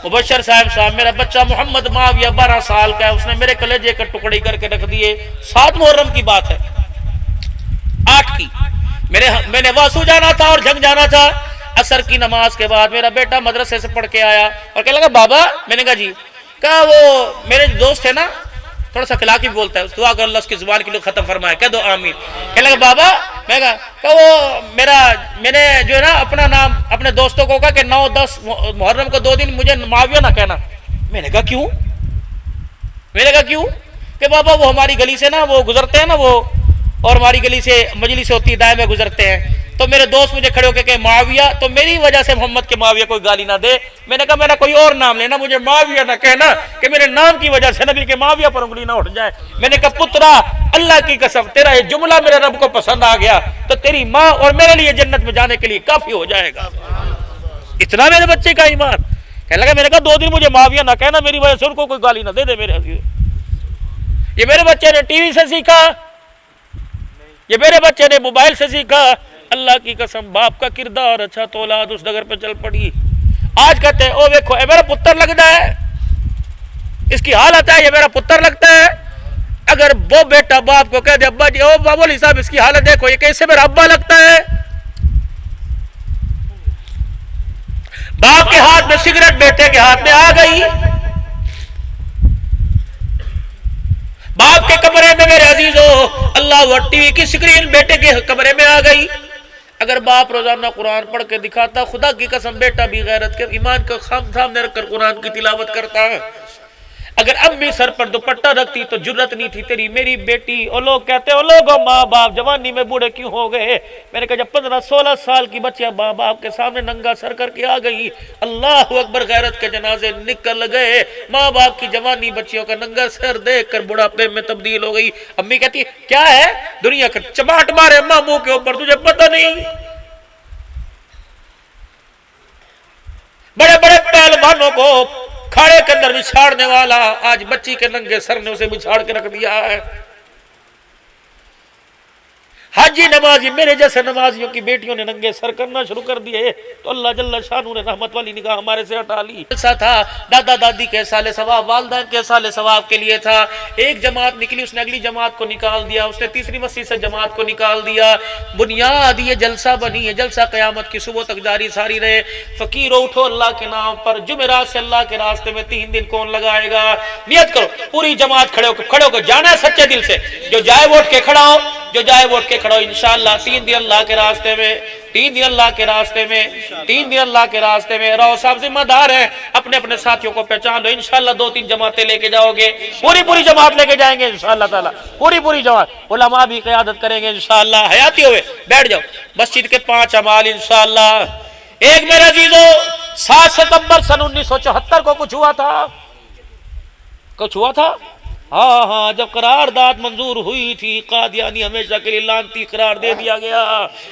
مبشر صاحب میرا بچہ محمد معاویہ 12 سال کا ہے، اس نے میرے کلیجے کا ٹکڑی کر کے رکھ دیے۔ 7 محرم کی بات ہے، 8 کی میں نے واسو جانا تھا اور جھنگ جانا تھا۔ عصر کی نماز کے بعد میرا بیٹا مدرسے سے پڑھ کے آیا اور کہنے لگا بابا، میں نے کہا جی، کہا وہ میرے دوست ہے نا، تھوڑا سا خلاقی بولتا ہے، دعا کر اللہ اس کی زبان کے لیے ختم فرمائے، کہہ دو آمین۔ کہنے لگا بابا، میں کہا وہ میں نے جو ہے نا اپنا نام اپنے دوستوں کو کہا کہ 9-10 محرم کو 2 دن مجھے معاویہ نہ کہنا۔ میں نے کہا کیوں؟ میں نے کہا کیوں؟ کہ بابا وہ ہماری گلی سے نا وہ گزرتے ہیں نا، وہ اور ہماری گلی سے مجلس ہوتی ہے دائیں میں گزرتے ہیں، تو میرے دوست مجھے کھڑے ہو کے کہ معاویہ، تو میری وجہ سے محمد کے معاویہ کوئی گالی نہ دے۔ میں نے کہا میرا کوئی اور نام لینا، مجھے معاویہ نہ کہنا کہ میرے نام کی وجہ سے نبی کے معاویہ پر انگلی نہ اٹھ جائے۔ میں نے کہا پترا، اللہ کی قسم تیرا یہ جملہ میرے رب کو پسند آ گیا تو تیری ماں اور میرے لیے جنت میں جانے کے لیے کافی ہو جائے گا۔ اتنا میرے بچے کا ایمان۔ کہنے لگا، میں نے کہا 2 دن مجھے معاویہ نہ کہنا، میری وجہ سے ان کو کوئی گالی نہ دے دے میرے عزیز۔ یہ میرے بچے نے ٹی وی سے سیکھا، یہ میرے بچے نے موبائل سے سیکھا۔ اللہ کی قسم باپ کا کردار اچھا تو اولاد اس ڈگر پہ چل پڑی۔ آج کہتے ہیں او دیکھو اے میرا پتر لگتا ہے، اس کی حالت ہے یہ میرا پتر لگتا ہے۔ اگر وہ بیٹا باپ کو کہہ دے ابا جی، او بابو علی صاحب اس کی حالت دیکھو یہ کیسے میرا ابا لگتا ہے۔ باپ کے ہاتھ میں سگریٹ بیٹے کے ہاتھ میں آ گئی، باپ کے کمرے میں میرے عزیزو اللہ وہ ٹی وی کی سکرین بیٹے کے کمرے میں آ گئی۔ اگر باپ روزانہ قرآن پڑھ کے دکھاتا، خدا کی قسم بیٹا بھی غیرت کے ایمان کا سامنے رکھ کر قرآن کی تلاوت کرتا ہے۔ اگر امی سر پر دوپٹہ رکھتی تو جرت نہیں تھی تیری میری بیٹی۔ اور لوگ کہتے ہیں لوگوں ماں باپ جوانی میں بوڑھے کیوں ہو گئے؟ میں نے کہا جب 15-16 سال کی بچیاں ماں باپ کے سامنے ننگا سر کر کے آ گئی، اللہ اکبر، غیرت کے جنازے نکل گئے۔ ماں باپ کی جوانی بچیوں کا ننگا سر دیکھ کر بڑھاپے میں تبدیل ہو گئی۔ امی کہتی کیا ہے دنیا کا چماٹ مارے ماں منہ کے اوپر، تجھے پتہ نہیں؟ بڑے بڑے پہلوانوں کو کھاڑے کے اندر بچھاڑنے والا آج بچی کے ننگے سر نے اسے بچھاڑ کے رکھ دیا ہے۔ حاجی نمازی میرے جیسے نمازیوں کی بیٹیوں نے ننگے سر کرنا شروع کر دیے تو اللہ جل شانہ نے رحمت والی نگاہ ہمارے سے ہٹا لی۔ ایسا تھا دادا دادی کے سال ثواب، والدین کے سال ثواب کے لیے تھا۔ ایک جماعت نکلی، اس نے اگلی جماعت کو نکال دیا، اس نے تیسری مسجد سے جماعت کو نکال دیا۔ بنیاد یہ جلسہ بنی ہے، جلسہ قیامت کی صبح تک جاری ساری رہے۔ فقیرو اٹھو اللہ کے نام پر، جمعرات سے اللہ کے راستے میں 3 دن کون لگائے گا؟ نیت کرو، پوری جماعت کھڑے ہو کے جانا ہے سچے دل سے، جو جائے ووٹ کے کھڑا ہو، جو جائے ووٹ کے کھڑا ہو، انشاءاللہ 3 دن اللہ کے راستے میں، 3 دن اللہ کے راستے میں، 3 دن اللہ کے راستے میں رہو۔ صاحب ذمہ دار ہیں، اپنے اپنے ساتھیوں کو پہچان لو، انشاءاللہ 2-3 جماعتیں لے کے جاؤ گے، پوری جماعت لے کے جائیں گے انشاءاللہ تعالی، پوری جماعت، علماء بھی قیادت کریں گے انشاءاللہ۔ حیاتی ہوئے بیٹھ جاؤ، مسجد کے 5 اعمال انشاءاللہ۔ ایک میرے عزیزو 7 ستمبر سن 1974 کو کچھ ہوا تھا، ہاں جب قرارداد منظور ہوئی تھی، قادیانی ہمیشہ کے لیے لعنتی قرار دے دیا گیا،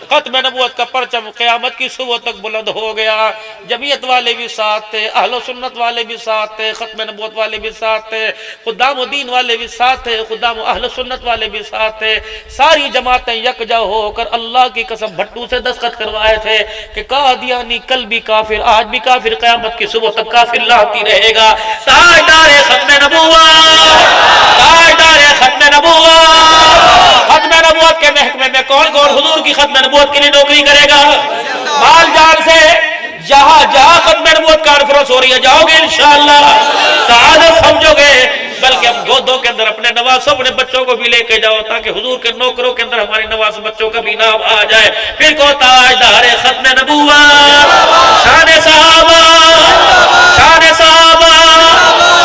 ختم نبوت کا پرچم قیامت کی صبح تک بلند ہو گیا۔ جمعیت والے بھی ساتھ تھے، اہل و سنت والے بھی ساتھ تھے، ختم نبوت والے بھی ساتھ تھے، خدام الدین والے بھی ساتھ تھے، خدام اہل سنت والے بھی ساتھ تھے۔ ساری جماعتیں یکجا ہو کر اللہ کی قسم بھٹو سے دستخط کروائے تھے کہ قادیانی کل بھی کافر، آج بھی کافر، قیامت کی صبح تک کافر لاتی رہے گا۔ تاجدار ختم نبوت، تاجدار ختم نبوت، ختم نبوت کے محکمے میں کون حضور کی ختم نبوت کے لیے نوکری کرے گا؟ مال جان سے جہاں ختم نبوت کانفرنس ہو رہی ہے جاؤ گے انشاءاللہ، سعادت سمجھو گے۔ بلکہ اب گودوں کے اندر اپنے نواسوں اپنے بچوں کو بھی لے کے جاؤ تاکہ حضور کے نوکروں کے اندر ہمارے نواز بچوں کا بھی نام آ جائے۔ پھر کو تاجدار ختم نبوت، شان صحابہ، شان صحابہ،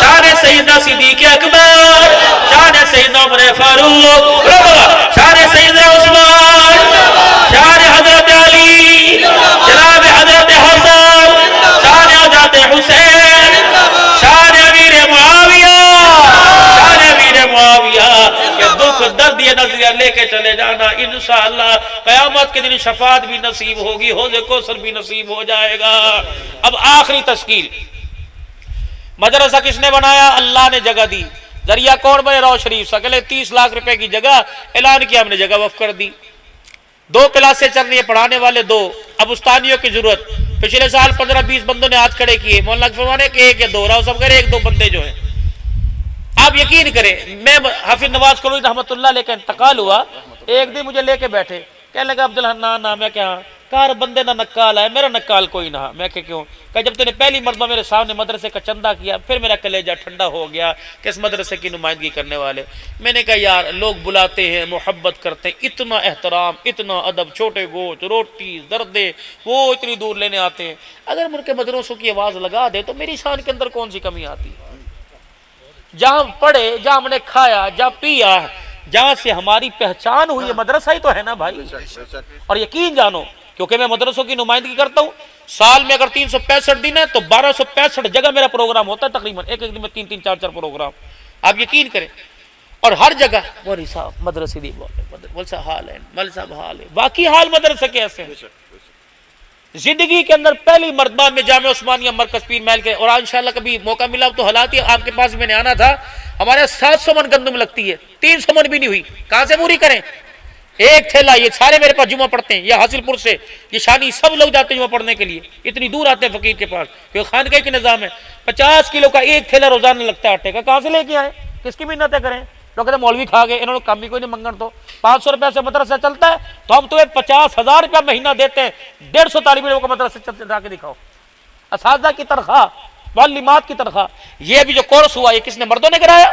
شان سیدنا صدیق اکبر، شان سیدنا عمر فاروق، شان سیدنا عثمان، شان حضرت علی، جناب حضرت حسن، شان حضرت حسین، شان امیر معاویہ، شان امیر معاویہ۔ یہ دکھ درد یہ نظریہ لے کے چلے جانا، انشاءاللہ قیامت کے دن شفاعت بھی نصیب ہوگی، حوض کوثر بھی نصیب ہو جائے گا۔ اب آخری تشکیل، مدرسہ کس نے بنایا؟ اللہ نے جگہ دی۔ ذریعہ کون بنے؟ رو شریف سے۔ اگلے 30 لاکھ روپے کی جگہ اعلان کیا، ہم نے جگہ وقف کر دی۔ 2 کلاسیں چل رہی ہیں، پڑھانے والے 2، اب استانیوں کی ضرورت، پچھلے سال 15-20 بندوں نے ہاتھ کھڑے کیے، مولانا فرمانے کہ 1 یا 2 رہا سب کرے 1-2 بندے جو ہیں. آپ یقین کریں، میں حافظ نواز قلوی رحمۃ اللہ علیہ کا انتقال ہوا، ایک دن مجھے لے کے بیٹھے، کہنے لگا عبدالحنان نا میں کیا کار بندے نہ نکال ہے، میرا نکال کوئی نہ. میں کہ کیوں؟ کہ جب تو نے پہلی مرتبہ میرے سامنے مدرسے کا چندہ کیا، پھر میرا کلیجہ ٹھنڈا ہو گیا کہ اس مدرسے کی نمائندگی کرنے والے. میں نے کہا یار لوگ بلاتے ہیں، محبت کرتے ہیں، اتنا احترام، اتنا ادب، چھوٹے گوشت، روٹی، زردے، وہ اتنی دور لینے آتے ہیں، اگر ملک کے مدرسوں کی آواز لگا دے تو میری شان کے اندر کون سی کمی آتی؟ جہاں پڑھے، جہاں ہم نے کھایا، جہاں پیا، جہاں سے ہماری پہچان ہوئی ہے، مدرسہ ہی تو ہے نا بھائی. اور یقین جانو، کیونکہ میں مدرسوں کی نمائندگی کرتا ہوں، سال میں اگر 365 دن ہے تو 1265 جگہ میرا پروگرام ہوتا ہے، تقریباً ایک دن میں 3-3 4-4 پروگرام. آپ یقین کریں، اور ہر جگہ مولوی صاحب مدرسے دی مول صاحب حال ہے، مول صاحب حال ہے. باقی حال مدرسے کے ایسے ہیں. زندگی کے اندر پہلی مرتبہ میں جامعہ عثمانیہ مرکز پیر محل کے، اور انشاءاللہ کبھی موقع ملا تو حالات ہی آپ کے پاس میں نے آنا تھا. ہمارے 700 من گندم لگتی ہے، 300 من بھی نہیں ہوئی، کہاں سے پوری کریں؟ ایک تھیلا، یہ سارے میرے پاس جمعہ پڑھتے ہیں، یہ حاصل پور سے، یہ شانی، سب لوگ جاتے ہیں جمعہ پڑھنے کے لیے، اتنی دور آتے ہیں فقیر کے پاس، کیونکہ خانقاہ کے نظام ہے. 50 کلو کا ایک تھیلا روزانہ لگتا ہے آٹے کا، کہاں سے لے کے آئے؟ کس کی محنتیں کریں؟ لوگ کہتے ہیں مولوی کھا گئے، انہوں نے کام بھی کوئی نہیں منگن. تو 500 روپے سے مدرسہ چلتا ہے تو ہم تمہیں 50,000 روپیہ مہینہ دیتے ہیں، 150 طالب علموں کو مدرسے چلا کے دکھاؤ. اساتذہ کی تنخواہ، معلمات کی تنخواہ. یہ بھی جو کورس ہوا یہ کس نے؟ مردوں نے کرایا.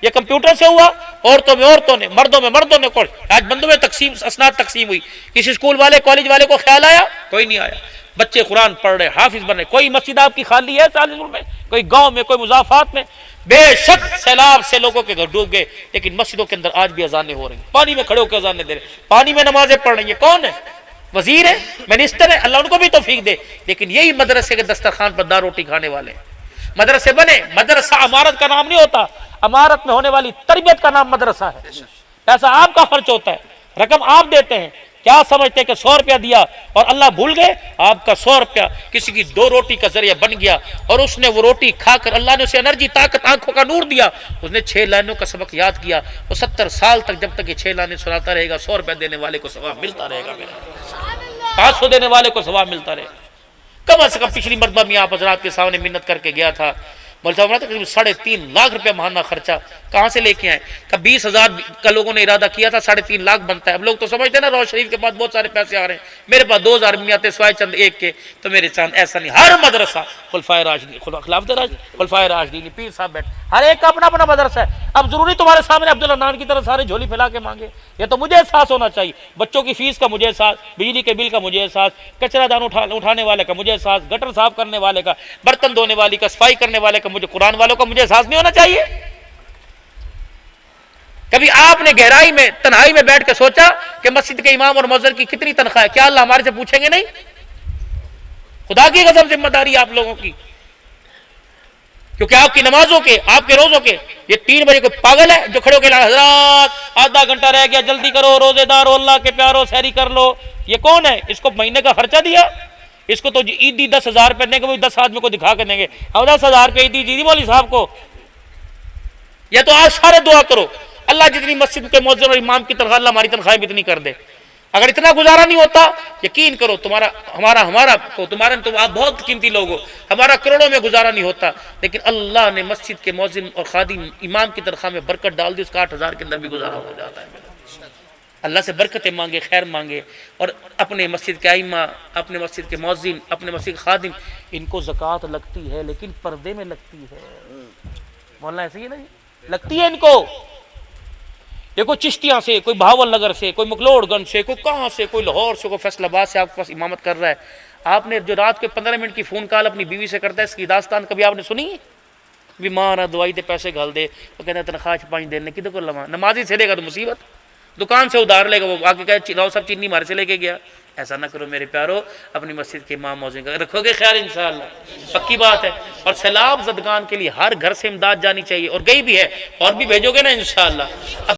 یہ کمپیوٹر سے ہوا، عورتوں نے، مردوں نے کورس. آج بندوں میں تقسیم، اسناد تقسیم ہوئی. کسی اسکول والے، کالج والے کو خیال آیا؟ کوئی نہیں آیا. بچے قرآن پڑھ رہے، حافظ بن رہے. کوئی مسجد آپ کی خالی ہے سالس میں؟ کوئی گاؤں میں، کوئی مضافات میں؟ بے شک سیلاب سے لوگوں کے گھر ڈوب گئے، لیکن مسجدوں کے اندر آج بھی اذانیں ہو رہی ہیں. پانی میں کھڑے ہو کے اذانیں دے رہے، پانی میں نمازیں پڑھ رہی ہیں. کون ہے؟ وزیر ہے، منسٹر ہے، اللہ ان کو بھی توفیق دے. لیکن یہی مدرسے کے دسترخوان پر دار روٹی کھانے والے ہیں. مدرسے بنے، مدرسہ عمارت کا نام نہیں ہوتا، عمارت میں ہونے والی تربیت کا نام مدرسہ ہے. پیسہ آپ کا خرچ ہوتا ہے، رقم آپ دیتے ہیں. کیا سمجھتے ہیں کہ 100 روپیہ دیا اور اللہ بھول گئے؟ آپ کا 100 روپیہ کسی کی 2 روٹی کا ذریعہ بن گیا، اور اس نے وہ روٹی کھا کر اللہ نے اسے انرجی، طاقت، آنکھوں کا نور دیا. اس نے 6 لائنوں کا سبق یاد کیا. وہ 70 سال تک جب تک یہ 6 لائنیں سناتا رہے گا، 100 روپیہ دینے والے کو ثواب ملتا رہے گا. 500 دینے والے کو ثواب ملتا رہے گا. کم از کم پچھلی مرتبہ میں آپ حضرات کے سامنے منت کر کے گیا تھا. مول صاحب تقریباً 3.5 لاکھ روپیہ ماہانہ خرچہ کہاں سے لے کے آئے؟ کہ 20,000 کا لوگوں نے ارادہ کیا تھا، 3.5 لاکھ بنتا ہے. اب لوگ تو سمجھتے ہیں نا روز شریف کے بعد بہت سارے پیسے آ رہے ہیں، میرے پاس 2,000 بھی آتے سوائے چند ایک کے. تو میرے چاند ایسا نہیں. ہر مدرسہ خلفائے راشدین، خلفائے راشدین، پیر صاحب بیٹھ، ہر ایک کا اپنا اپنا مدرسہ ہے. اب ضروری تمہارے سامنے عبدالحنان کی طرح سارے جھولی پھیلا کے مانگے؟ یہ تو مجھے احساس ہونا چاہیے. بچوں کی فیس کا مجھے احساس، بجلی کے بل کا مجھے احساس، کچرا دان اٹھانے والے کا مجھے احساس، گٹر صاف کرنے والے کا، برتن دھونے والی کا، صفائی کرنے والے کا، مجھے قرآن والوں کا مجھے احساس نہیں ہونا چاہیے؟ کبھی آپ نے گہرائی میں، تنہائی میں بیٹھ کے سوچا کہ مسجد کے امام اور مؤذن کی کتنی تنخواہ ہے؟ کیا اللہ ہمارے سے پوچھیں گے نہیں؟ خدا کی قسم ذمہ داری آپ لوگوں کی، کیونکہ آپ کی نمازوں کے، آپ کے روزوں کے. یہ 3 بجے کوئی پاگل ہے جو کھڑے ہو کے حضرات آدھا گھنٹہ رہ گیا، جلدی کرو، روزے دار ہو، اللہ کے پیارو، سحری کر لو. یہ کون ہے؟ اس کو مہینے کا خرچہ دیا؟ اس کو تو عیدی 10,000 روپے دیں گے، وہ 10 آدمی کو دکھا کے دیں گے، اور 10,000 روپے عیدی جی مولوی صاحب کو. یا تو آج سارے دعا کرو اللہ جتنی مسجد کے مؤذن اور امام کی تنخواہ، اللہ ہماری تنخواہ بھی اتنی کر دے. اگر اتنا گزارا نہیں ہوتا، یقین کرو تمہارا تو آپ بہت قیمتی لوگ ہو، ہمارا کروڑوں میں گزارا نہیں ہوتا. لیکن اللہ نے مسجد کے مؤذن اور خادم امام کی تنخواہ میں برکت ڈال دی، اس کا 8,000 کے اندر بھی گزارا ہو جاتا ہے. اللہ سے برکتیں مانگے، خیر مانگے. اور اپنے مسجد کے ائمہ، اپنے مسجد کے مؤذن، اپنے مسجد کے خادم، ان کو زکوٰۃ لگتی ہے لیکن پردے میں لگتی ہے. مولانا ایسے ہی نہیں لگتی ہے ان کو. یہ کوئی چشتیاں سے، کوئی بہاول نگر سے، کوئی مکلوڑ گنج سے، کوئی کہاں سے، کوئی لاہور سے، کوئی فیصل آباد سے آپ کے پاس امامت کر رہا ہے. آپ نے جو رات کے 15 منٹ کی فون کال اپنی بیوی سے کرتا ہے، اس کی داستان کبھی آپ نے سنی ہے؟ بیمار ہے، دوائی تے پیسے گھل دے، وہ کہتے ہیں تنخواہ 5 دن کدھر کو لوا، نمازی سے لے گا تو مصیبت، دکان سے ادھار لے گا، وہ آگے کہے راؤ صاحب چینی ہمارے سے لے کے گیا. ایسا نہ کرو میرے پیارو، اپنی مسجد کے امام مؤذن کا رکھو گے خیال انشاءاللہ، پکی بات ہے. اور سیلاب زدگان کے لیے ہر گھر سے امداد جانی چاہیے، اور گئی بھی ہے، اور بھی بھیجو گے نا انشاءاللہ.